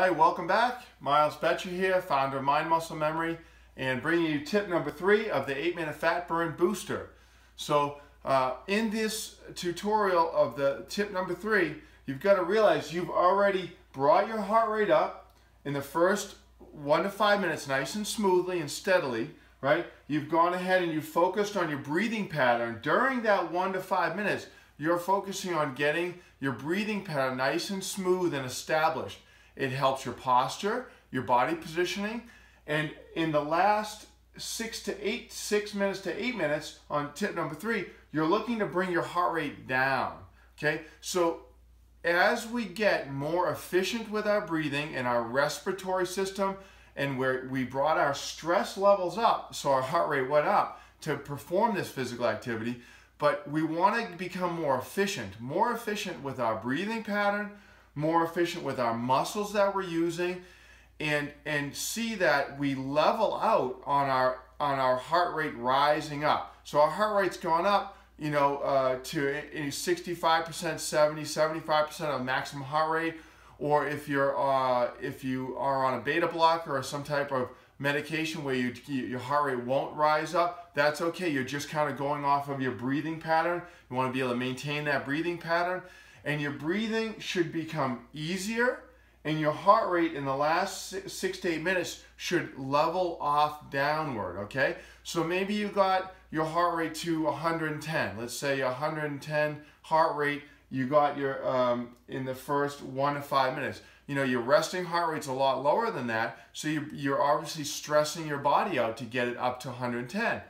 Hi, welcome back. Miles Beccia here, founder of Mind Muscle Memory, and bringing you tip number 3 of the 8-minute fat burn booster. So in this tutorial of the tip number 3, you've got to realize you've already brought your heart rate up in the first 1 to 5 minutes nice and smoothly and steadily, right? You've gone ahead and you've focused on your breathing pattern. During that 1 to 5 minutes, you're focusing on getting your breathing pattern nice and smooth and established. It helps your posture, your body positioning, and in the last 6 minutes to 8 minutes on tip number 3, you're looking to bring your heart rate down. Okay, so as we get more efficient with our breathing and our respiratory system, and where we brought our stress levels up, so our heart rate went up to perform this physical activity, but we want to become more efficient with our breathing pattern, more efficient with our muscles that we're using, and see that we level out on our heart rate rising up. So our heart rate's gone up, you know, to 65%, 75% of maximum heart rate, or if you are on a beta blocker or some type of medication where your heart rate won't rise up, that's okay. You're just kind of going off of your breathing pattern. You want to be able to maintain that breathing pattern. And your breathing should become easier, and your heart rate in the last 6 to 8 minutes should level off downward, okay? So maybe you got your heart rate to 110. Let's say 110 heart rate, you got your, in the first 1 to 5 minutes. You know, your resting heart rate's a lot lower than that, so you're obviously stressing your body out to get it up to 110.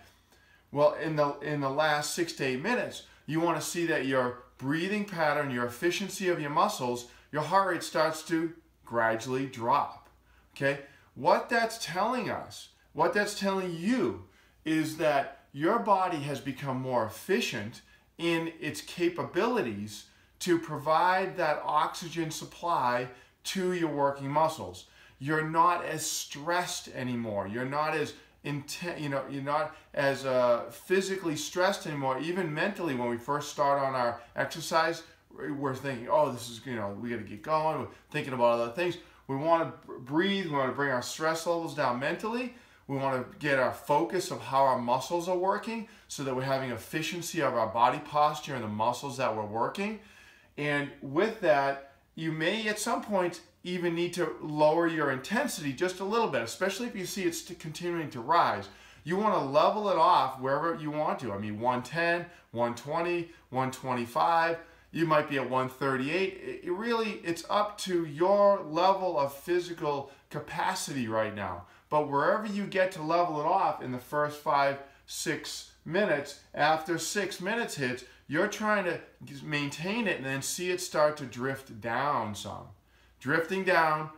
Well, in the last 6 to 8 minutes, you want to see that your breathing pattern, your efficiency of your muscles, your heart rate starts to gradually drop. Okay? What that's telling us, what that's telling you, is that your body has become more efficient in its capabilities to provide that oxygen supply to your working muscles. You're not as stressed anymore. You're not as you're not as physically stressed anymore. Even mentally, when we first start on our exercise, we're thinking, oh, this is, you know, we got to get going. We're thinking about other things. We want to breathe. We want to bring our stress levels down mentally. We want to get our focus of how our muscles are working so that we're having efficiency of our body posture and the muscles that we're working. And with that, you may at some point even need to lower your intensity just a little bit, especially if you see it's continuing to rise. You want to level it off wherever you want to. I mean, 110, 120, 125. You might be at 138. It's up to your level of physical capacity right now. But wherever you get to level it off in the first 5, 6 minutes, after 6 minutes hits, you're trying to maintain it and then see it start to drift down some. Drifting down,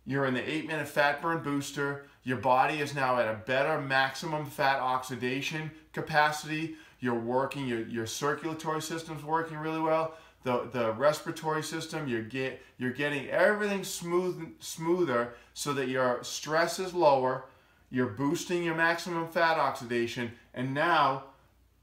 you're in the 8-minute fat burn booster. Your body is now at a better maximum fat oxidation capacity. You're working, your circulatory system's working really well. The respiratory system, you're getting everything smoother so that your stress is lower. You're boosting your maximum fat oxidation. And now,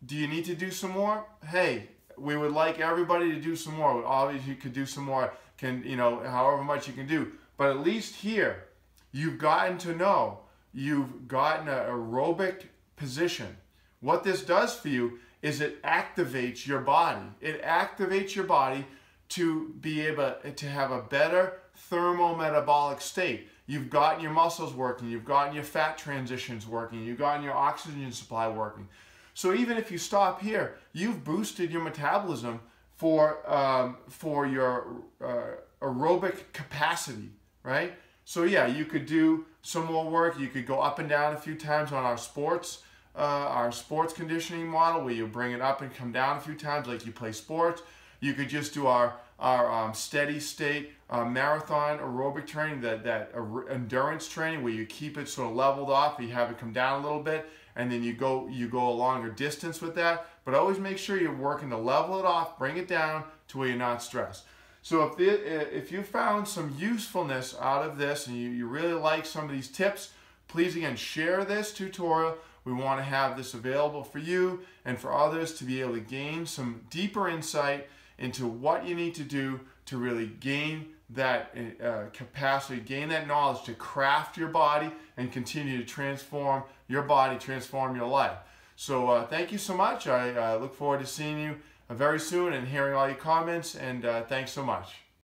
do you need to do some more? Hey, we would like everybody to do some more. Obviously, you could do some more, you know, however much you can do. But at least here, you've gotten to know, you've gotten an aerobic position. What this does for you is it activates your body. It activates your body to be able to have a better thermometabolic state. You've gotten your muscles working, you've gotten your fat transitions working, you've gotten your oxygen supply working. So even if you stop here, you've boosted your metabolism for your aerobic capacity, right? So yeah, you could do some more work. You could go up and down a few times on our sports conditioning model, where you bring it up and come down a few times like you play sports. You could just do our steady state marathon aerobic training, that endurance training, where you keep it sort of leveled off, you have it come down a little bit, and then you go a longer distance with that. But always make sure you're working to level it off, bring it down to where you're not stressed. So if you found some usefulness out of this and you really like some of these tips, please again share this tutorial. We want to have this available for you and for others to be able to gain some deeper insight into what you need to do to really gain that capacity, gain that knowledge to craft your body and continue to transform your body, transform your life. So thank you so much. I look forward to seeing you very soon and hearing all your comments, and thanks so much.